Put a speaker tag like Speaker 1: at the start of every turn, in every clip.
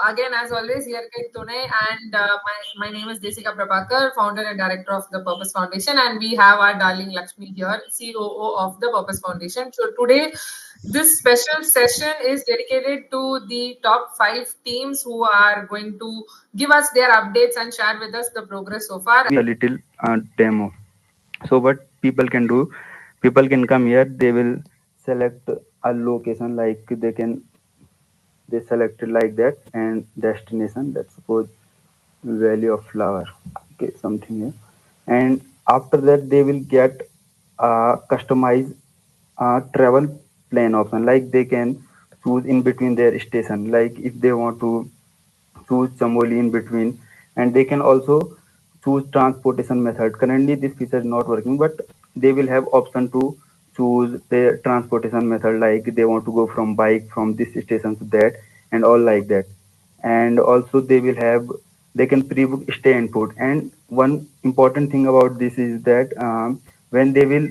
Speaker 1: again, as always, here Kate Tune, and my name is Jessica Prabhakar, founder and director of the Purpose Foundation, and we have our darling Lakshmi here, COO of the Purpose Foundation. So today, this special session is dedicated to the top 5 teams who are going to give us their updates and share with us the progress so far.
Speaker 2: A little demo. So what people can do, people can come here, they will select a location, like they select it like that, and destination, let's suppose Valley of Flower, okay, something here. And after that they will get customized travel plan option, like they can choose in between their station, like if they want to choose Chamboli in between, and they can also choose transportation method. Currently this feature is not working, but they will have option to choose their transportation method, like they want to go from bike from this station to that, and all like that. And also they will have, they can pre-book stay and food. And one important thing about this is that when they will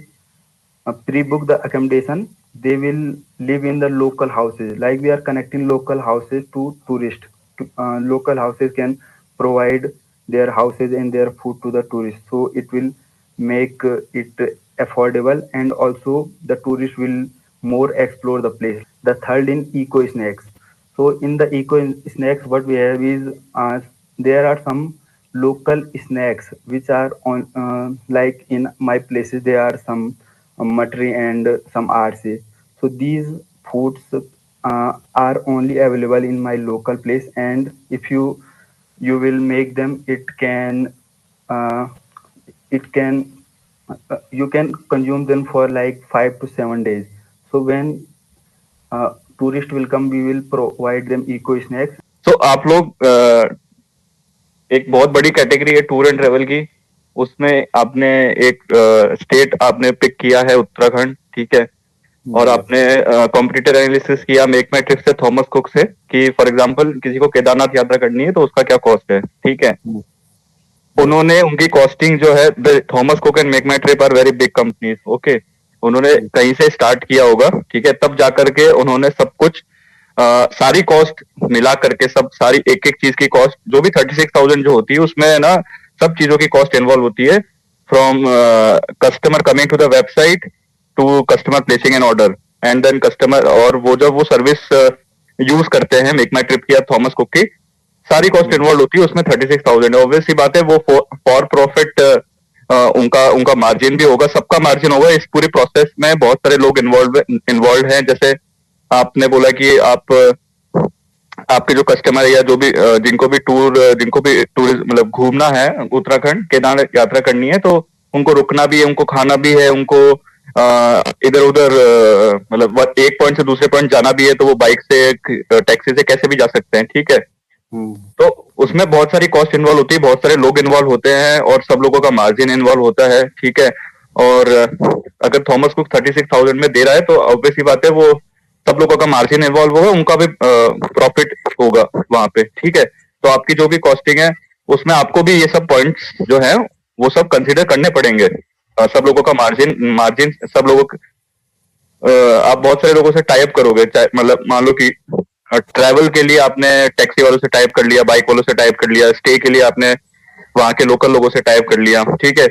Speaker 2: pre-book the accommodation, they will live in the local houses, like we are connecting local houses to tourists. Local houses can provide their houses and their food to the tourists, so it will make it affordable, and also the tourists will more explore the place. The third in eco snacks. So in the eco snacks, what we have is there are some local snacks which are on, like in my places there are some Matri and some RC. So these foods are only available in my local place, and if you will make them, uh, it can you can consume them for like 5 to 7 days. So when tourists will come, we will provide them eco snacks.
Speaker 3: So आप लोग एक बहुत बड़ी category है tour and travel की, उसमें आपने एक स्टेट आपने पिक किया है उत्तराखंड, ठीक है, और आपने कॉम्पिटिटर एनालिसिस किया मेक माई ट्रिप से, थॉमस कुक से, कि फॉर एग्जांपल किसी को केदारनाथ यात्रा करनी है तो उसका क्या कॉस्ट है, ठीक है। उन्होंने उनकी कॉस्टिंग जो है, Thomas Cook and MakeMyTrip are very big companies, okay, उन्होंने कहीं से स्टार्ट किया होगा, ठीक है, तब जाकर के उन्होंने सब कुछ सारी कॉस्ट मिला करके, सब सारी एक एक चीज की कॉस्ट जो भी 36,000 जो होती है उसमें है ना, सब चीजों की कॉस्ट इन्वॉल्व होती है, from customer coming to the website to customer placing an order, and then customer, और वो जब वो सर्विस यूज करते हैं मेक माई ट्रिप की या थॉमस कुक की, सारी कॉस्ट इन्वॉल्व होती है उसमें 36,000। ऑब्वियस सी बात है, वो फॉर प्रॉफिट उनका उनका मार्जिन भी होगा, सबका मार्जिन होगा। इस पूरी प्रोसेस में बहुत सारे लोग इन्वॉल्व हैं, जैसे आपने बोला कि आपके जो कस्टमर है या जो भी जिनको भी टूरिज्म मतलब घूमना है, उत्तराखंड केदारनाथ यात्रा करनी है, तो उनको रुकना भी है, उनको खाना भी है, उनको इधर उधर मतलब एक पॉइंट से दूसरे पॉइंट जाना भी है, तो वो बाइक से टैक्सी से कैसे भी जा सकते हैं, ठीक है। तो उसमें बहुत सारी कॉस्ट इन्वॉल्व होती है, बहुत सारे लोग इन्वॉल्व होते हैं, और सब लोगों का मार्जिन इन्वॉल्व होता है, ठीक है। और अगर थॉमस कुक 36,000 में दे रहा है तो ऑब्वियसली बात है वो सब लोगों का मार्जिन इन्वॉल्व होगा, उनका भी प्रॉफिट होगा वहां पे, ठीक है। तो आपकी जो भी कॉस्टिंग है उसमें आपको भी ये सब पॉइंट्स जो है वो सब कंसिडर करने पड़ेंगे। सब लोगों का मार्जिन सब लोगों आप बहुत सारे लोगों से टाइप करोगे, मतलब मान लो कि ट्रैवल के लिए आपने टैक्सी वालों से टाइप कर लिया, बाइक वालों से टाइप कर लिया, स्टे के लिए आपने वहां के लोकल लोगों से टाइप कर लिया, ठीक है।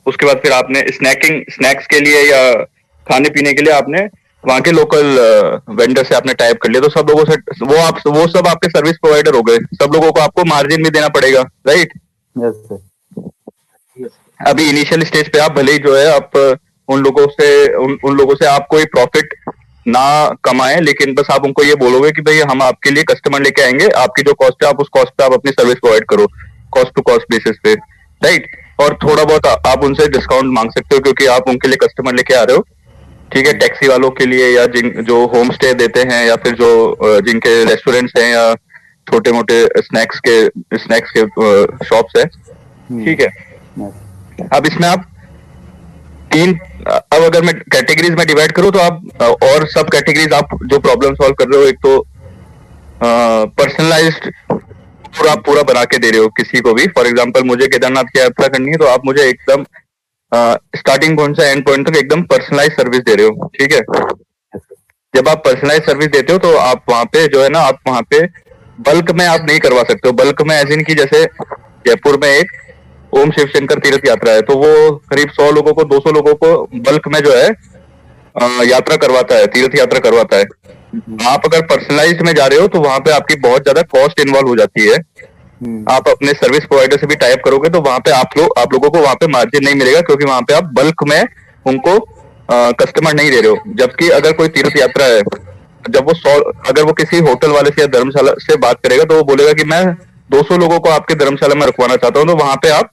Speaker 3: उसके बाद फिर आपने स्नैक्स के लिए या खाने पीने के लिए आपने वहां के लोकल वेंडर से आपने टाइप कर लिया, तो सब लोगों से वो सब आपके सर्विस प्रोवाइडर हो गए, सब लोगों को आपको मार्जिन भी देना पड़ेगा, राइट। अभी इनिशियल स्टेज पे आप भले ही जो है आप उन लोगों से आप कोई प्रॉफिट ना कमाएं, लेकिन बस आप उनको ये बोलोगे कि भाई हम आपके लिए कस्टमर लेके आएंगे, आपकी जो कॉस्ट है आप उस कॉस्ट पे आप अपनी सर्विस प्रोवाइड करो, कॉस्ट टू कॉस्ट बेसिस पे, राइट। और थोड़ा बहुत आप उनसे डिस्काउंट मांग सकते हो क्योंकि आप उनके लिए कस्टमर लेके आ रहे हो, ठीक है। टैक्सी वालों के लिए या जो होम स्टे देते हैं या फिर जो जिनके रेस्टोरेंट्स हैं या छोटे मोटे स्नैक्स के शॉप्स है, ठीक है। अब इसमें आप अब अगर मैं कैटेगरीज में डिवाइड करूं तो आप और सब कैटेगरीज आप जो प्रॉब्लम सॉल्व कर रहे हो, एक तो पर्सनलाइज्ड पूरा बना के दे रहे हो किसी को भी। फॉर एग्जांपल मुझे केदारनाथ की यात्रा करनी है तो आप मुझे एकदम स्टार्टिंग पॉइंट से एंड पॉइंट तक एकदम पर्सनलाइज सर्विस दे रहे हो, ठीक है। जब आप पर्सनलाइज सर्विस देते हो तो आप वहाँ पे जो है ना, आप वहाँ पे बल्क में आप नहीं करवा सकते हो। बल्क में एज इन की जैसे जयपुर में एक ओम शिव शंकर तीर्थ यात्रा है, तो वो करीब 100 लोगों को 200 लोगों को बल्क में जो है यात्रा करवाता है, तीर्थ यात्रा करवाता है। आप अगर पर्सनलाइज्ड में जा रहे हो तो वहां पे आपकी बहुत ज्यादा कॉस्ट इन्वॉल्व हो जाती है। आप अपने सर्विस प्रोवाइडर से भी टाइप करोगे तो वहां पे आप लोगों को वहां पे मार्जिन नहीं मिलेगा, क्योंकि वहां पे आप बल्क में उनको कस्टमर नहीं दे रहे हो। जबकि अगर कोई तीर्थ यात्रा है, जब वो 100 अगर वो किसी होटल वाले से या धर्मशाला से बात करेगा तो वो बोलेगा कि मैं 200 लोगों को आपके धर्मशाला में रखवाना चाहता हूँ, तो वहां पे आप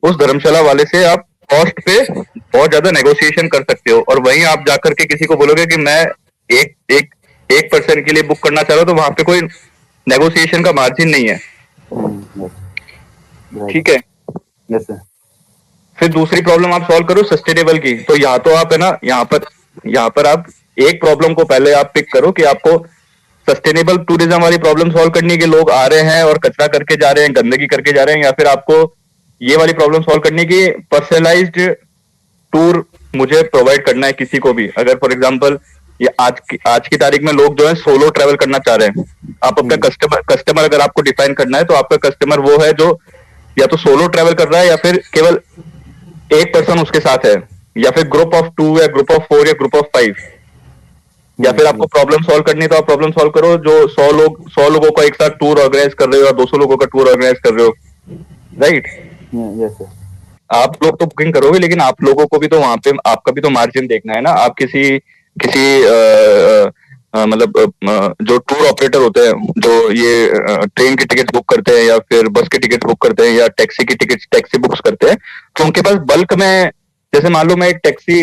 Speaker 3: उस धर्मशाला वाले से आप कॉस्ट पे बहुत ज्यादा नेगोशिएशन कर सकते हो। और वहीं आप जाकर के किसी को बोलोगे कि मैं एक एक एक पर्सन के लिए बुक करना चाह रहा हूँ, तो वहां पे कोई नेगोशिएशन का मार्जिन नहीं है। ठीक है।
Speaker 2: Yes sir.
Speaker 3: फिर दूसरी प्रॉब्लम आप सॉल्व करो सस्टेनेबल की। तो यहाँ तो आप है ना, यहाँ पर आप एक प्रॉब्लम को पहले आप पिक करो कि आपको सस्टेनेबल टूरिज्म वाली प्रॉब्लम सॉल्व करनी है कि लोग आ रहे हैं और कचरा करके जा रहे हैं, गंदगी करके जा रहे हैं, या फिर आपको ये वाली प्रॉब्लम सॉल्व करनी है कि पर्सनलाइज्ड टूर मुझे प्रोवाइड करना है किसी को भी। अगर फॉर एग्जांपल ये आज की तारीख में लोग जो है सोलो ट्रैवल करना चाह रहे हैं। आप अपना कस्टमर अगर आपको डिफाइन करना है तो आपका कस्टमर वो है जो या तो सोलो ट्रैवल कर रहा है या फिर केवल एक पर्सन उसके साथ है, या फिर ग्रुप ऑफ 2 या ग्रुप ऑफ 4 या ग्रुप ऑफ 5। या फिर आपको प्रॉब्लम सॉल्व करनी है तो आप प्रॉब्लम सॉल्व करो जो 100 लोगों का एक साथ टूर ऑर्गेनाइज कर रहे हो या 200 लोगों का टूर ऑर्गेनाइज कर रहे हो, राइट?
Speaker 2: Yes sir.
Speaker 3: आप लोग तो बुकिंग करोगे, लेकिन आप लोगों को भी तो वहां पे आपका भी तो मार्जिन देखना है ना। आप किसी किसी मतलब जो टूर ऑपरेटर होते हैं जो ये ट्रेन की टिकट बुक करते हैं या फिर बस की टिकट बुक करते हैं या टैक्सी की टिकट टैक्सी बुक्स करते हैं, तो उनके पास बल्क में, जैसे मान लो मैं एक टैक्सी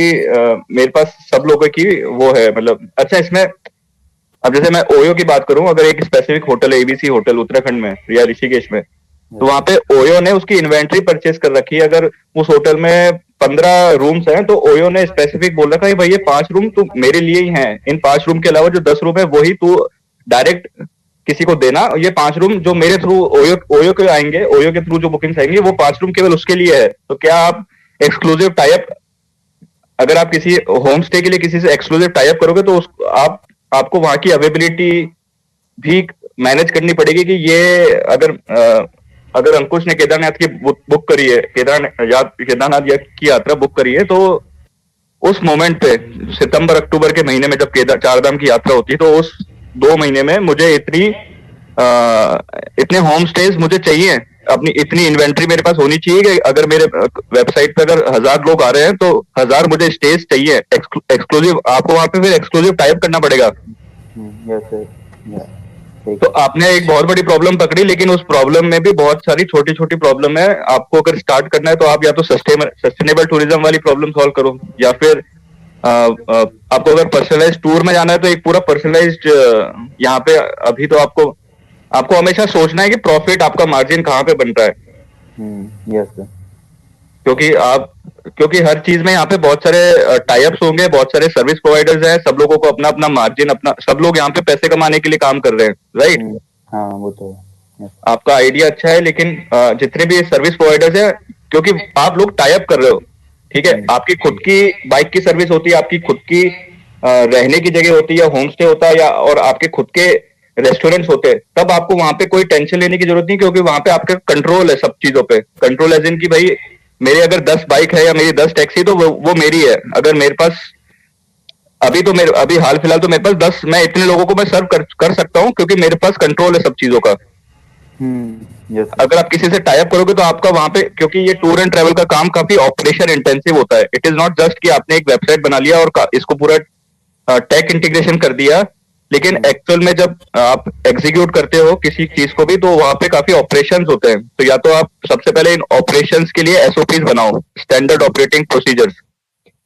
Speaker 3: मेरे पास सब लोगों की वो है, मतलब अच्छा इसमें अब जैसे मैं ओयो की बात करूं, अगर एक स्पेसिफिक होटल है एबीसी होटल उत्तराखंड में या ऋषिकेश में, तो वहां पे ओयो ने उसकी इन्वेंट्री परचेज कर रखी है। अगर उस होटल में 15 रूम्स हैं तो ओयो ने स्पेसिफिक बोल रखा है भाई ये 5 रूम तो मेरे लिए ही हैं, इन 5 रूम के अलावा जो 10 रूम है वही तू डायरेक्ट किसी को देना। ये 5 रूम जो मेरे थ्रू ओयो के आएंगे, ओयो के थ्रू जो बुकिंग्स आएंगे वो 5 रूम केवल उसके लिए है। तो क्या आप एक्सक्लूसिव टाइप, अगर आप किसी होम स्टे के लिए किसी से एक्सक्लूसिव टाइप करोगे तो आपको वहां की अवेबिलिटी भी मैनेज करनी पड़ेगी कि ये अगर अंकुश ने केदारनाथ की बुक करी है, केदारनाथ की यात्रा बुक करी है, तो उस मोमेंट पे सितंबर अक्टूबर के महीने में जब चारधाम की यात्रा होती है तो उस 2 महीने में मुझे इतने होम स्टेज मुझे चाहिए, अपनी इतनी इन्वेंट्री मेरे पास होनी चाहिए कि अगर मेरे वेबसाइट पे अगर 1000 लोग आ रहे हैं तो 1000 मुझे स्टेज चाहिए एक्सक्लूसिव। आपको वहां पे फिर एक्सक्लूसिव टाइप करना पड़ेगा। तो आपने एक बहुत बड़ी प्रॉब्लम पकड़ी, लेकिन उस प्रॉब्लम में भी बहुत सारी छोटी छोटी प्रॉब्लम है। आपको अगर स्टार्ट करना है तो आप या तो सस्टेनेबल टूरिज्म वाली प्रॉब्लम सॉल्व करो, या फिर आपको अगर पर्सनलाइज्ड टूर में जाना है तो एक पूरा पर्सनलाइज्ड यहाँ पे अभी तो आपको हमेशा सोचना है कि प्रॉफिट आपका मार्जिन कहाँ पे बन रहा है।
Speaker 2: Yes sir.
Speaker 3: क्योंकि हर चीज में यहाँ पे बहुत सारे टाइप्स होंगे, बहुत सारे सर्विस प्रोवाइडर्स हैं, सब लोगों को अपना अपना मार्जिन, सब लोग यहाँ पे पैसे कमाने के लिए काम कर रहे हैं, राइट?
Speaker 2: हाँ वो तो है।
Speaker 3: आपका आइडिया अच्छा है, लेकिन जितने भी सर्विस प्रोवाइडर्स हैं, क्योंकि आप लोग टाइप कर रहे हो, ठीक है, आपकी खुद की बाइक की सर्विस होती है, आपकी खुद की रहने की जगह होती है, होम स्टे होता है, या और आपके खुद के रेस्टोरेंट्स होते हैं, तब आपको वहां पे कोई टेंशन लेने की जरूरत नहीं, क्योंकि वहां पे आपका कंट्रोल है सब चीजों पे। कंट्रोल एज इन की भाई मेरे अगर 10 बाइक है या मेरी 10 टैक्सी तो वो मेरी है। अगर मेरे पास अभी हाल फिलहाल तो मेरे पास 10, मैं इतने लोगों को मैं सर्व कर सकता हूँ क्योंकि मेरे पास कंट्रोल है सब चीजों का। अगर आप किसी से टाइप करोगे तो आपका वहां पे, क्योंकि ये टूर एंड ट्रैवल का काम काफी ऑपरेशन इंटेंसिव होता है। इट इज नॉट जस्ट कि आपने एक वेबसाइट बना लिया और इसको पूरा टेक इंटीग्रेशन कर दिया, लेकिन एक्चुअल में जब आप एग्जीक्यूट करते हो किसी चीज को भी तो वहां पे काफी ऑपरेशंस होते हैं। तो या तो आप सबसे पहले इन ऑपरेशंस के लिए एसओपीज बनाओ, स्टैंडर्ड ऑपरेटिंग प्रोसीजर्स,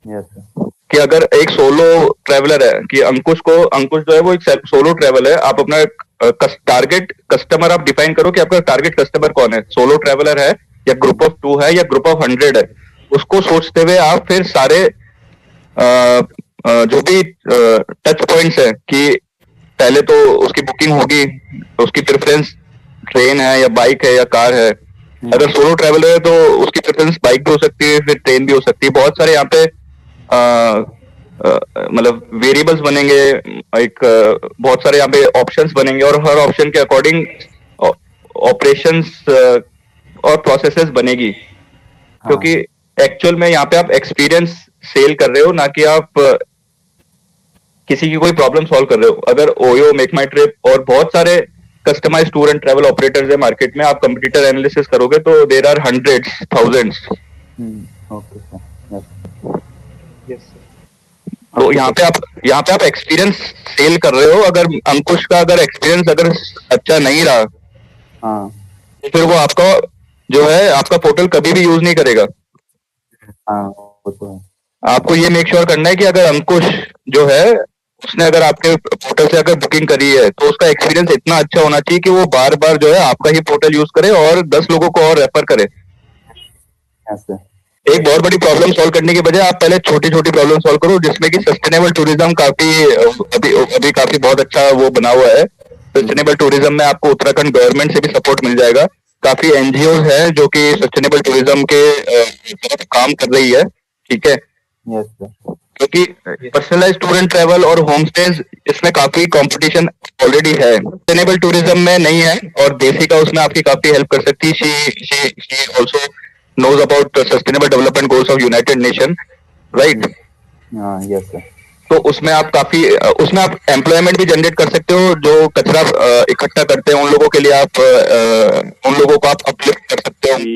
Speaker 3: कि अगर एक सोलो ट्रैवलर है, कि अंकुश जो है वो एक सोलो ट्रैवल है, आप अपना टारगेट कस्टमर आप डिफाइन करो कि आपका टारगेट कस्टमर कौन है, सोलो ट्रैवलर है या ग्रुप ऑफ 2 है या ग्रुप ऑफ 100 है। उसको सोचते हुए आप फिर सारे जो भी टच पॉइंट्स है, कि पहले तो उसकी बुकिंग होगी, उसकी प्रेफरेंस ट्रेन है या बाइक है या कार है। अगर सोलो ट्रैवलर है तो उसकी प्रेफरेंस बाइक भी हो सकती है, फिर ट्रेन भी हो सकती है। बहुत सारे यहाँ पे मतलब वेरिएबल्स बनेंगे, एक बहुत सारे यहाँ पे ऑप्शंस बनेंगे और हर ऑप्शन के अकॉर्डिंग ऑपरेशंस और प्रोसेसेस बनेगी, क्योंकि एक्चुअल में यहाँ पे आप एक्सपीरियंस सेल कर रहे हो, ना कि आप किसी की कोई प्रॉब्लम सॉल्व कर रहे हो. अगर ओयो, मेक माई ट्रिप और बहुत सारे customise tour and travel operators है मार्केट में, आप कंपटीटर एनालिसिस करोगे तो there are hundreds, thousands.
Speaker 2: Okay sir.
Speaker 4: Yes sir.
Speaker 3: तो यहाँ पे आप एक्सपीरियंस सेल कर रहे हो. अगर अंकुश का अगर एक्सपीरियंस अगर अच्छा नहीं रहा, तो फिर वो आपका जो है आपका पोर्टल कभी भी यूज नहीं करेगा. आपको ये मेक श्योर करना है कि अगर अंकुश जो है उसने अगर आपके पोर्टल से अगर बुकिंग करी है तो उसका एक्सपीरियंस इतना अच्छा होना चाहिए कि वो बार बार जो है आपका ही पोर्टल यूज करे और 10 लोगों को और रेफर करे. एक बहुत बड़ी प्रॉब्लम सॉल्व करने के बजाय आप पहले छोटी छोटी प्रॉब्लम सॉल्व करो, जिसमें कि सस्टेनेबल टूरिज्म काफी अभी काफी बहुत अच्छा वो बना हुआ है. सस्टेनेबल टूरिज्म में आपको उत्तराखंड गवर्नमेंट से भी सपोर्ट मिल जाएगा. काफी एनजीओ है जो कि सस्टेनेबल टूरिज्म के तरफ काम कर रही है. ठीक है, क्योंकि पर्सनलाइज टूर एंड ट्रैवल और होम स्टेज इसमें काफी कंपटीशन ऑलरेडी है. सस्टेनेबल टूरिज्म में नहीं है और देसिका उसमें आपकी काफी हेल्प कर सकती है. She also knows about the sustainable development goals of United Nation, right?
Speaker 2: Yes sir.
Speaker 3: तो उसमें आप एम्प्लॉयमेंट भी जनरेट कर सकते हो. जो कचरा इकट्ठा करते हैं उन लोगों के लिए आप उन लोगों को आप अपलिफ्ट कर सकते हो.
Speaker 5: We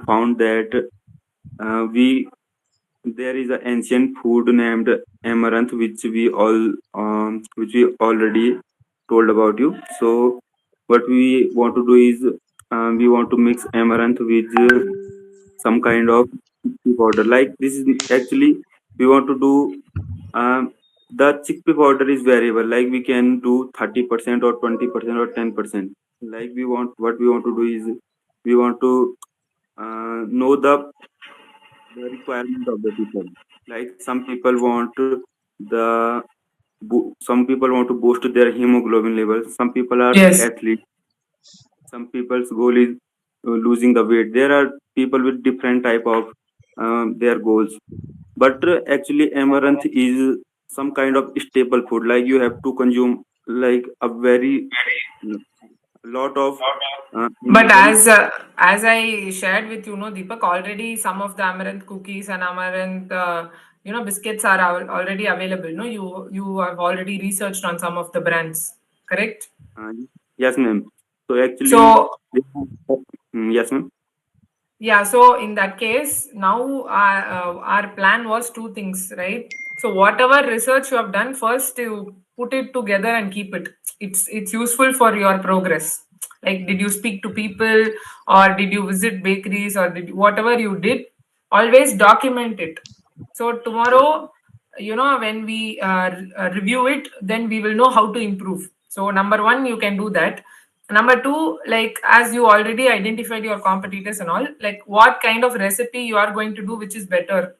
Speaker 5: found that there is an ancient food named amaranth which we already told about you. So what we want to do is we want to mix amaranth with some kind of chickpea powder. Like this is actually we want to do the chickpea powder is variable. Like we can do 30% or 20% or 10%. Like what we want to do is we want to know the requirement of the people. Like some people want to boost their hemoglobin levels. Some people are
Speaker 1: Yes.
Speaker 5: athletes. Some people's goal is losing the weight. There are people with different type of their goals. But actually amaranth is some kind of staple food. Like you have to consume like a very lot of
Speaker 1: But as I shared with you, Deepak, already some of the amaranth cookies and amaranth biscuits are already available. No, you have already researched on some of the brands, correct?
Speaker 5: Yes, ma'am. So actually, yes, ma'am.
Speaker 1: Yeah, so in that case, now our plan was two things, right? So whatever research you have done, first you put it together and keep it. It's useful for your progress. Like, did you speak to people, or did you visit bakeries, or whatever you did, always document it. So tomorrow, when we review it, then we will know how to improve. So number one, you can do that. Number two, like as you already identified your competitors and all, like what kind of recipe you are going to do which is better.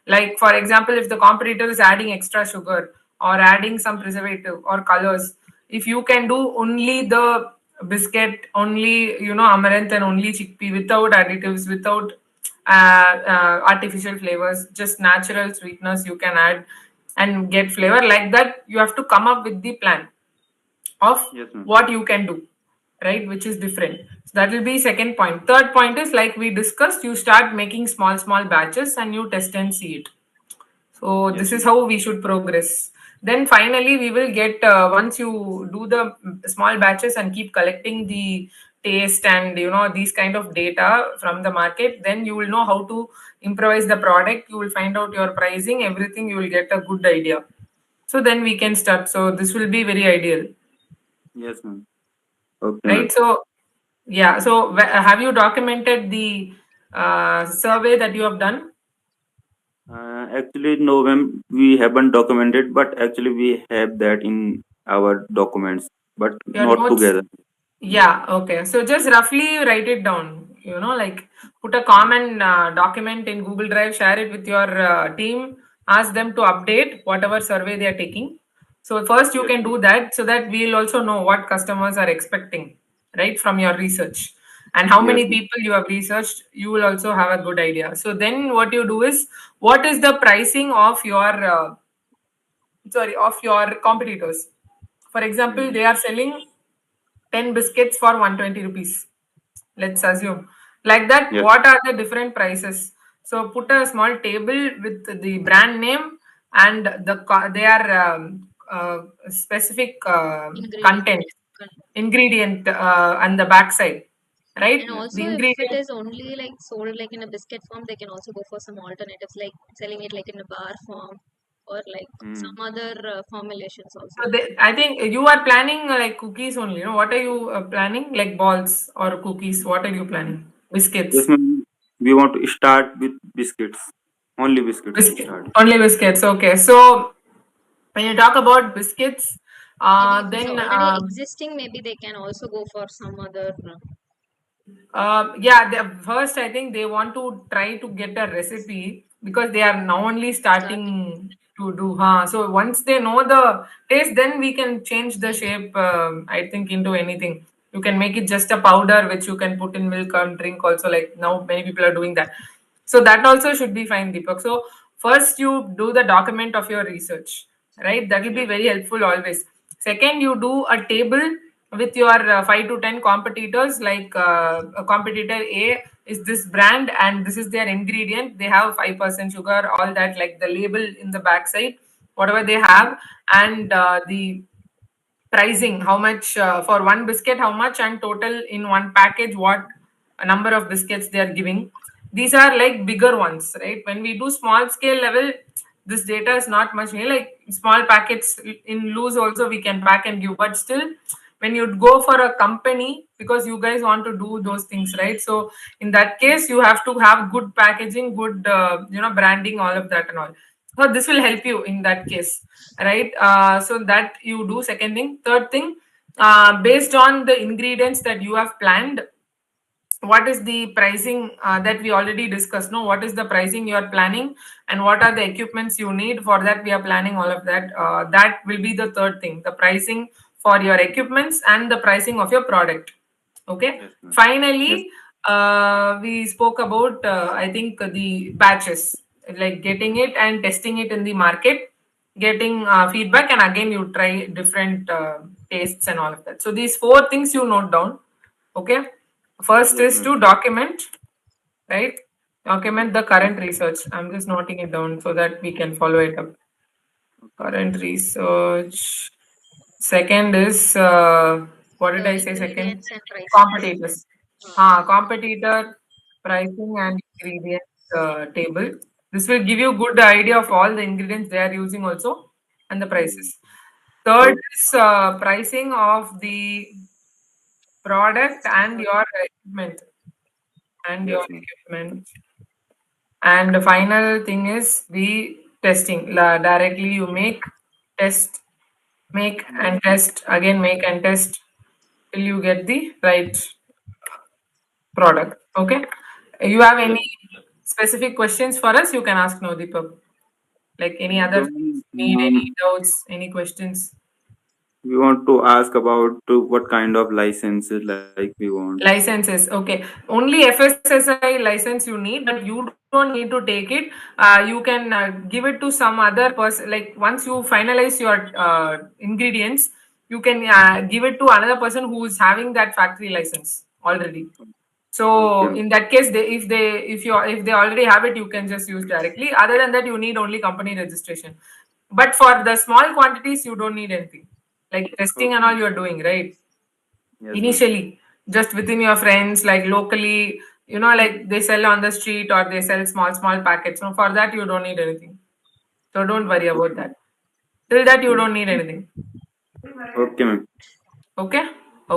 Speaker 1: Like for example, if the competitor is adding extra sugar or adding some preservative or colors, if you can do only the biscuit, only amaranth and only chickpea without additives, without artificial flavors, just natural sweetness you can add and get flavor, like that you have to come up with the plan of what you can do, right, which is different. So that will be second point. Third point is, like we discussed, you start making small batches and you test and see it. So this is how we should progress. Then finally we will get once you do the small batches and keep collecting the taste and these kind of data from the market, then you will know how to improvise the product. You will find out your pricing, everything. You will get a good idea. So then we can start. So this will be very ideal.
Speaker 5: Yes, ma'am. Okay.
Speaker 1: Right. So yeah. So have you documented the survey that you have done?
Speaker 5: Actually, no, ma'am. We haven't documented, but actually we have that in our documents, but
Speaker 1: Your
Speaker 5: not
Speaker 1: notes?
Speaker 5: together.
Speaker 1: Yeah. Okay. So just roughly write it down. Like put a common document in Google Drive, share it with your team, ask them to update whatever survey they are taking. So first you can do that, so that we'll also know what customers are expecting, right, from your research. and how many
Speaker 5: Yes, ma'am.
Speaker 1: people you have researched, you will also have a good idea. So then what you do is, what is the pricing of your of your competitors? For example, they are selling 10 biscuits for 120 rupees. Let's assume. Like that,
Speaker 5: Yes.
Speaker 1: what are the different prices? So put a small table with the brand name and their specific
Speaker 6: ingredient.
Speaker 1: content, ingredient on the backside, right?
Speaker 6: And
Speaker 5: Yes,
Speaker 6: also,
Speaker 1: The
Speaker 6: if it
Speaker 1: ingredient.
Speaker 6: is only like sold like in a biscuit form, they can also go for some alternatives like selling it like in a bar form or like
Speaker 5: ma'am.
Speaker 6: some other formulations also.
Speaker 1: So I think you are planning like cookies only. You know, what are you planning? Like balls or cookies? What are you planning? Biscuits.
Speaker 5: Yes, ma'am. We want to start with biscuits. Only biscuits to
Speaker 1: Biscuit.
Speaker 5: start.
Speaker 1: Only biscuits. Okay. So when you talk about biscuits,
Speaker 6: Maybe if it's
Speaker 1: then
Speaker 6: already existing, maybe they can also go for some other.
Speaker 1: yeah, first I think they want to try to get a recipe because they are now only
Speaker 6: Starting.
Speaker 1: starting to do. So once they know the taste, then we can change the shape. I think into anything. You can make it just a powder which you can put in milk and drink. Also, like now many people are doing that. So that also should be fine, Deepak. So first you do the document of your research, right? That will be
Speaker 5: Yes.
Speaker 1: very helpful always. Second, you do a table with your 5 to 10 competitors, like a competitor A is this brand and this is their ingredient. They have 5% sugar, all that, like the label in the backside, whatever they have, and the pricing, how much for one biscuit, how much, and total in one package, what a number of biscuits they are giving. These are like bigger ones, right? When we do small scale level, this data is not much new. Like small packets in loose also we can pack and give, but still when you go for a company, because you guys want to do those things, right? So in that case you have to have good packaging, good branding, all of that and all. So this will help you in that case, right? So that you do. Second thing. Third thing, based on the ingredients that you have planned, what is the pricing that we already discussed? No, what is the pricing you are planning, and what are the equipments you need for that? We are planning all of that. That will be the third thing: the pricing for your equipments and the pricing of your product. Okay.
Speaker 5: Yes, ma'am. Yes.
Speaker 1: Finally, we spoke about I think the batches, like getting it and testing it in the market, getting feedback, and again you try different tastes and all of that. So these four things you note down. Okay. First
Speaker 5: Yes,
Speaker 1: is
Speaker 5: ma'am.
Speaker 1: to document, right? Document the current research. I'm just noting it down so that we can follow it up. Current research. Second is what did
Speaker 6: The
Speaker 1: I say? Second,
Speaker 6: ingredients and pricings.
Speaker 1: competitors.
Speaker 6: Uh,
Speaker 1: Competitor pricing and ingredient table. This will give you good idea of all the ingredients they are using also and the prices. Third is pricing of the product and your equipment and your
Speaker 5: Yes, ma'am.
Speaker 1: equipment. And the final thing is the testing. Directly you make, test, make and test, again make and test till you get the right product. Okay. You have
Speaker 5: Yes.
Speaker 1: any specific questions for us? You can ask now, Deepak. Like any other
Speaker 5: So,
Speaker 1: things, need any doubts, any questions?
Speaker 5: we want to ask about what kind of licenses like we want.
Speaker 1: Licenses, okay. Only FSSI license you need, but you don't need to take it. You can give it to some other person. Like once you finalize your ingredients, you can give it to another person who is having that factory license already. So
Speaker 5: Okay.
Speaker 1: in that case, if they already have it, you can just use directly. Other than that, you need only company registration. But for the small quantities, you don't need anything. Like testing and
Speaker 5: Okay.
Speaker 1: all, you are doing right
Speaker 5: Yes, ma'am.
Speaker 1: initially, just within your friends, like locally, like they sell on the street or they sell small packets. So for that you don't need anything, so don't worry about
Speaker 5: Okay.
Speaker 1: that. Till that you
Speaker 5: Okay.
Speaker 1: don't need anything.
Speaker 5: Okay, ma'am.
Speaker 1: Okay.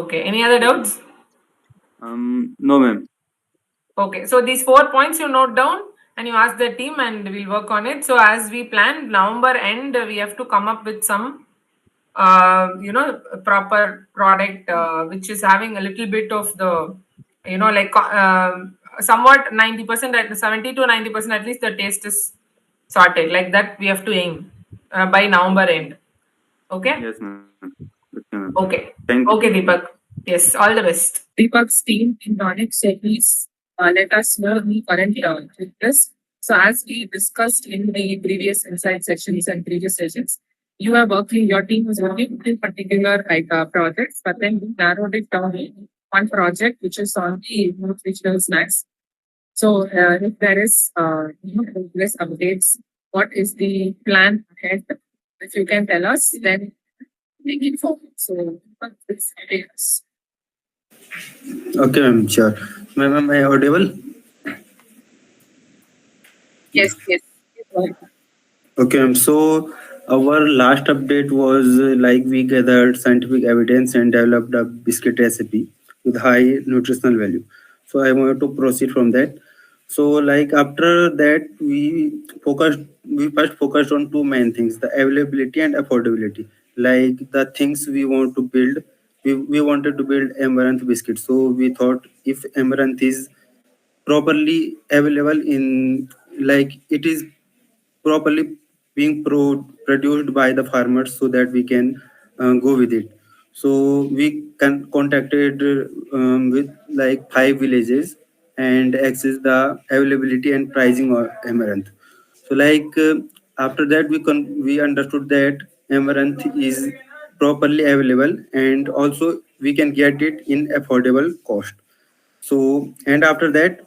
Speaker 1: Okay, any other doubts?
Speaker 5: No, ma'am.
Speaker 1: Okay, so these 4 points you note down and you ask the team and we'll work on it. So as we planned, November end, we have to come up with some proper product which is having a little bit of the like somewhat 90% at 70 to 90% at least the taste is sorted, like that we have to aim by November end. Okay.
Speaker 5: Yes, ma'am. Okay, ma'am.
Speaker 1: Okay.
Speaker 5: Thank you.
Speaker 1: Okay, Deepak. Yes, all the best. Deepak's team in Tonic. So please let us know the current progress. So as we discussed in the previous insight sessions and previous sessions, you are working, your team is working in particular projects, but then we narrowed it down to one project which is on the nutritional snacks. So if there is progress updates, what is the plan ahead? If you can tell us, then take it forward. So please take us.
Speaker 7: Okay, ma'am, sure. Ma'am, am I audible?
Speaker 1: Yes, yes.
Speaker 7: Okay, ma'am. So our last update was like we gathered scientific evidence and developed a biscuit recipe with high nutritional value. So I want to proceed from that. So like after that we first focused on two main things, the availability and affordability. Like the things we want to build, we wanted to build Amaranth biscuit. So we thought if Amaranth is properly available in, like it is properly being produced by the farmers, so that we can go with it. So we contacted with like 5 villages and access the availability and pricing of amaranth. So like after that we understood that amaranth is properly available, and also we can get it in affordable cost. So and after that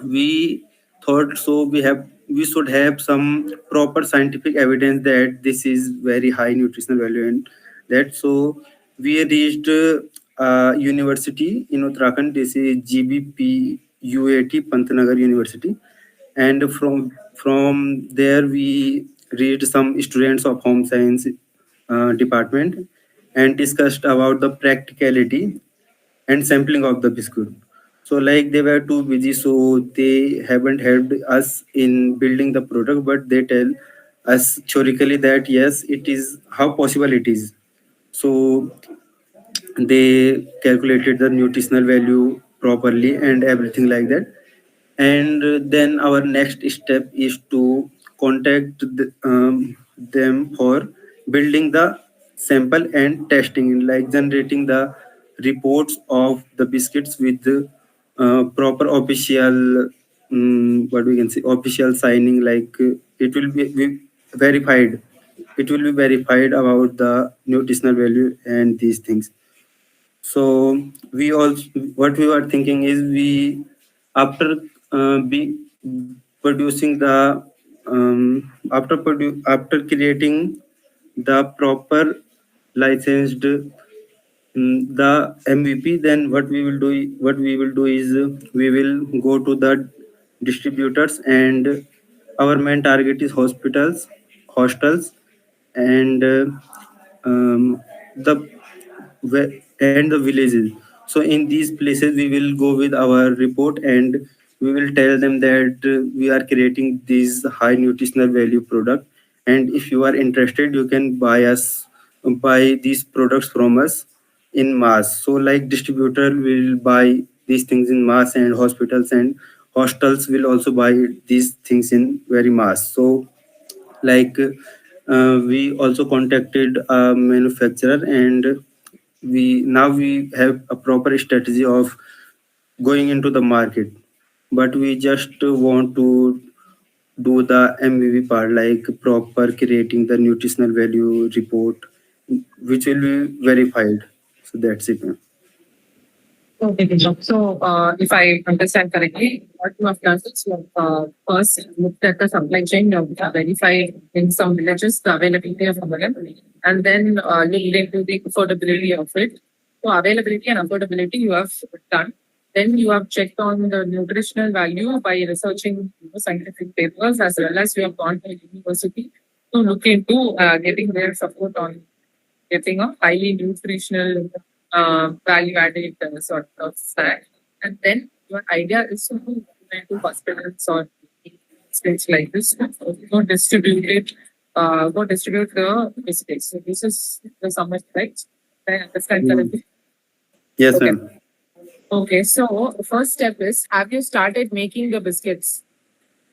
Speaker 7: we thought, so we should have some proper scientific evidence that this is very high nutritional value, and that so we reached university in Uttarakhand. This is GBP UAT Pantnagar University, and from there we reached some students of home science department and discussed about the practicality and sampling of the biscuit. So like they were too busy, so they haven't helped us in building the product, but they tell us theoretically that yes, it is how possible it is. So they calculated the nutritional value properly and everything like that. And then our next step is to contact them for building the sample and testing, like generating the reports of the biscuits with the proper official what we can say official signing, like it will be verified, it will be verified about the nutritional value and these things. So we also, what we were thinking is, we after be producing the after creating the proper licensed the MVP, then what we will do is we will go to the distributors, and our main target is hospitals, hostels, and the and the villages. So in these places we will go with our report, and we will tell them that we are creating this high nutritional value product, and if you are interested you can buy these products from us in mass. So like distributor will buy these things in mass, and hospitals and hostels will also buy these things in very mass. So like we also contacted a manufacturer, and we have a proper strategy of going into the market, but we just want to do the MVP part, like proper creating the nutritional value report, which will be verified. So that's it, ma'am.
Speaker 1: Okay, Deepak. So, if I understand correctly, what you have done is you have first looked at the supply chain, you have verified in some villages the availability of amaranth, and then looked into the affordability of it. So, availability and affordability you have done. Then you have checked on the nutritional value by researching scientific papers, as well as you have gone to university to look into getting their support on getting a highly nutritional value added sort of snack. And then your idea is to go into hospitals or states like this, go distribute it, go distribute the biscuits. So this is the summary, right? I understand correctly.
Speaker 7: Yes,
Speaker 1: Okay.
Speaker 7: ma'am.
Speaker 1: Okay, so the first step is, have you started making the biscuits?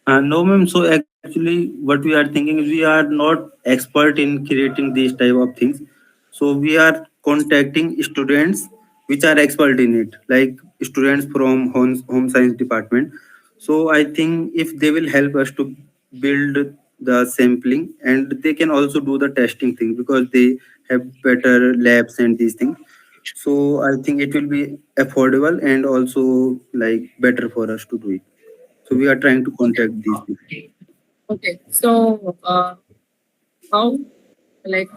Speaker 7: No, ma'am. So actually, what we are thinking is, we are not expert in creating these type of things. So we are contacting students which are expert in it, like students from home science department. So I think if they will help us to build the sampling, and they can also do the testing thing because they have better labs and these things. So I think it will be affordable and also like better for us to do it. So we are trying to contact these people.
Speaker 1: Okay. So, how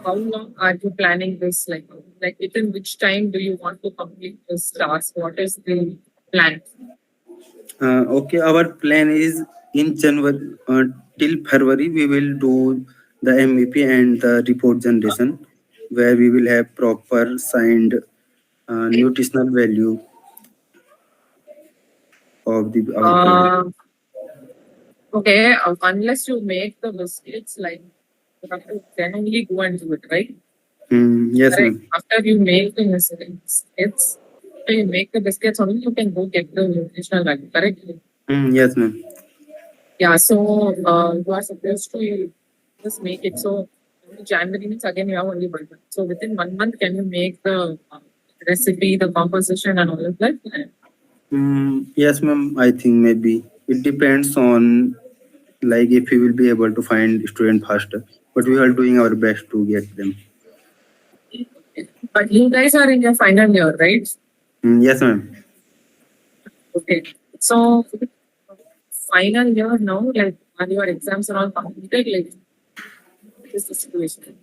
Speaker 1: how long are you planning this? Like within which time do you want to complete this task? What is the plan?
Speaker 7: Okay, our plan is in January till February we will do the MVP and the report generation, where we will have proper signed nutritional value of the our product.
Speaker 1: Uh, okay. Unless you make the biscuits, you have to then only go and do it, right?
Speaker 7: Yes,
Speaker 1: Correct.
Speaker 7: ma'am.
Speaker 1: After you make the biscuits, after you make the biscuits, only you can go get the nutritional value. Correct.
Speaker 7: Yes, ma'am.
Speaker 1: Yeah. So you are supposed to just make it. So January means again you have only 1 month. So within 1 month, can you make the recipe, the composition, and all of that?
Speaker 7: Yes, ma'am. I think maybe it depends on like if we will be able to find student faster, but we are doing our best to get them.
Speaker 1: But you guys are in your final year, right?
Speaker 7: Yes, ma'am.
Speaker 1: Okay. So final year now, are your exams are all completed? What is the situation?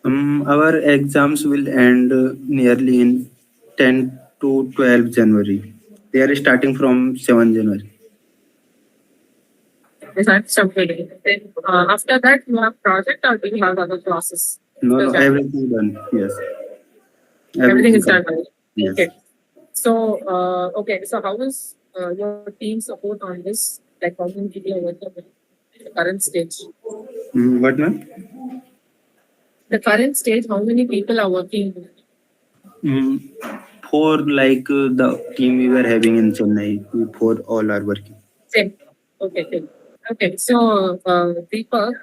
Speaker 7: Our exams will end nearly in 10 to 12 January. They are starting from 7 January.
Speaker 1: Is that something? Then after that, you have project or do you have other classes?
Speaker 7: No,
Speaker 1: After
Speaker 7: no,
Speaker 1: January?
Speaker 7: everything done. Yes.
Speaker 1: Everything is done. Right?
Speaker 7: Yes.
Speaker 1: Okay. So, okay. So, how is your team support on this? Like, how many people are working with the current stage?
Speaker 7: What, ma'am?
Speaker 1: The current stage, how many people are working?
Speaker 7: For like the team we were having in Chennai, we four all are working.
Speaker 1: Same. Okay. Same. Okay. So, Deepak,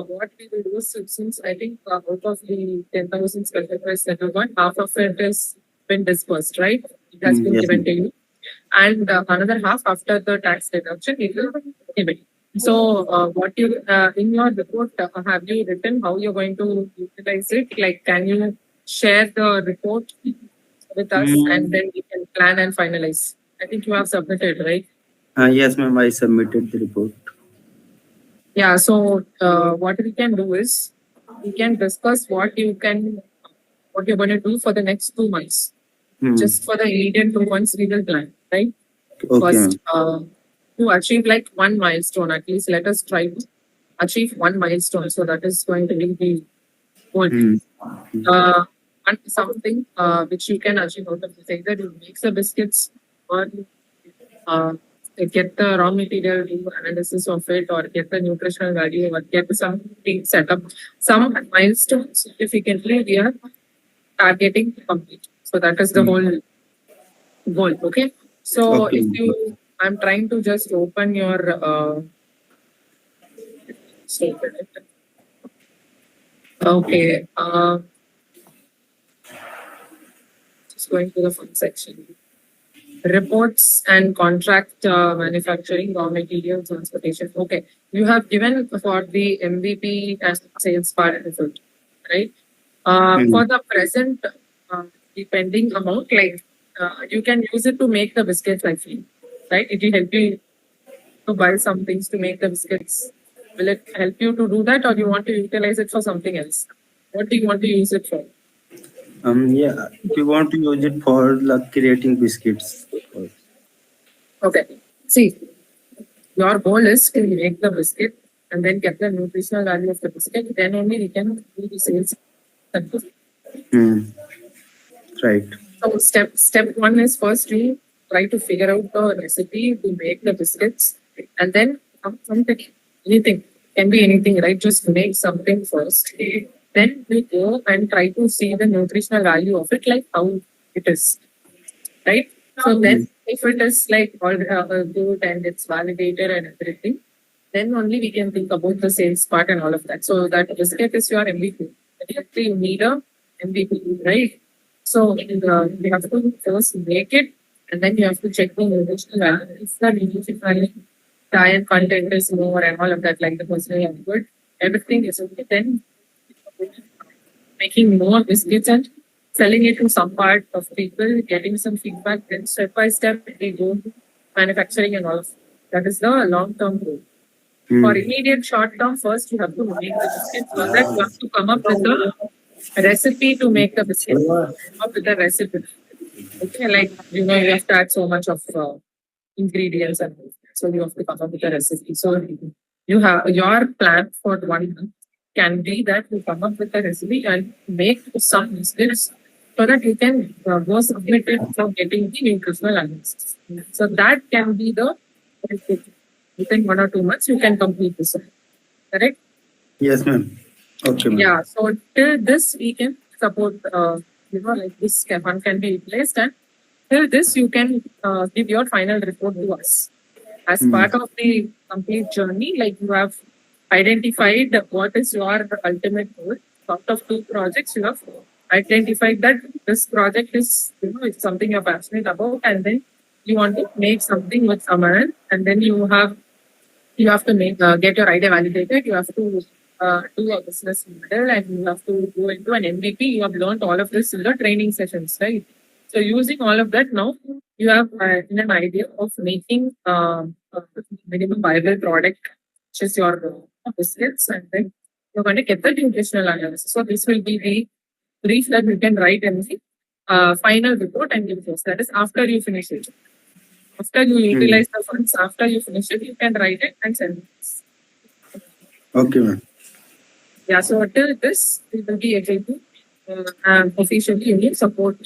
Speaker 1: what we will do is, since I think out of the 10,000 specified settlement, half of it has been disbursed, right? It has been
Speaker 7: Yes,
Speaker 1: given to you. And another half after the tax deduction, it will be given. So, what you in your report have you written how you're going to utilize it? Like, can you share the report with us, and then we can plan and finalize? I think you have submitted, right?
Speaker 7: Yes, ma'am. I submitted the report.
Speaker 1: Yeah. So, what we can do is we can discuss what you're going to do for the next 2 months. Just for the immediate 2 months, we will plan, right?
Speaker 7: Okay,
Speaker 1: First, to achieve like one milestone, at least let us try to achieve one milestone. So that is going to be the goal. And something which you can achieve out of this, either you make the biscuits or get the raw material, do analysis of it, or get the nutritional value, or get something set up. Some milestones significantly we are targeting to complete. So that is the whole goal. Okay. So
Speaker 7: Okay.
Speaker 1: I'm trying to just open your statement. Okay. Just going to the fun section. Reports and contract manufacturing, raw material, transportation. Okay. You have given for the MVP and sales part of it, right? For the present, the pending amount, you can use it to make the biscuits, I feel, right? It will help you to buy some things to make the biscuits. Will it help you to do that, or you want to utilize it for something else? What do you want to use it for?
Speaker 7: Yeah, we want to use it for like creating biscuits.
Speaker 1: Okay. See, your goal is to make the biscuit and then get the nutritional value of the biscuit. Then only we can do the sales.
Speaker 7: Right.
Speaker 1: So step one is first you try to figure out the recipe to make the biscuits, and then something, anything, can be anything, right? Just make something first. Then we go and try to see the nutritional value of it, like how it is, right? So then if it is like all good and it's validated and everything, then only we can think about the sales part and all of that. So that biscuit is your MVP. You need a MVP, right? So you have to first make it, and then you have to check the nutritional value. If the nutritional diet content is more and all of that, like the personal input, everything is okay. Then making more biscuits and selling it to some part of people, getting some feedback, then step by step we go to manufacturing and all of that. That is the long-term goal. For immediate short-term, first you have to make the biscuit. For that, you have to come up with a recipe to make the biscuit. Come up with a recipe. Okay, like you have to add so much of ingredients, and so you have to come up with a recipe. So you have your plan for 1 month can be that you come up with a recipe and make some biscuits so that you can go submit it for getting the nutritional analysis. So that can be the within 1 or 2 months you can complete this. Correct?
Speaker 7: Yes, ma'am. Okay, ma'am.
Speaker 1: Yeah. So till this we can support. Like this fund can be replaced, and till this you can give your final report to us as part of the complete journey. Like you have identified what is your ultimate goal. Out of 2 projects, you have identified that this project is it's something you're passionate about, and then you want to make something with Amaranth, and then you have to make get your idea validated. You have to do a business model, and you have to go into an MVP. You have learned all of this in the training sessions, right? So using all of that now, you have an idea of making a minimum viable product, which is your biscuits, and then you're going to get the nutritional analysis. So this will be the brief that you can write in the final report and give us. That is after you finish it. After you utilize the funds, after you finish it, you can write it and send it.
Speaker 7: Okay, ma'am.
Speaker 1: Yeah, so till this, we will be able to officially you need support.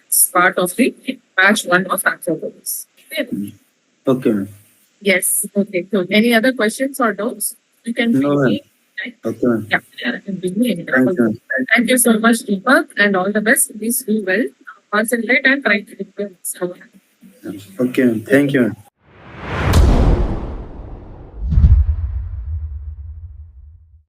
Speaker 1: It's part of the batch 1 of Actropos.
Speaker 7: Okay, ma'am.
Speaker 1: Yes. Okay. So any other questions or doubts? You can
Speaker 7: No,
Speaker 1: bring
Speaker 7: ma'am.
Speaker 1: me.
Speaker 7: Okay, ma'am.
Speaker 1: Yeah, you can bring me anytime.
Speaker 7: Thank you, ma'am.
Speaker 1: Thank you so much, Deepak, and all the best. Please do well. Concentrate and try to do well.
Speaker 7: Okay, ma'am. Thank you, ma'am.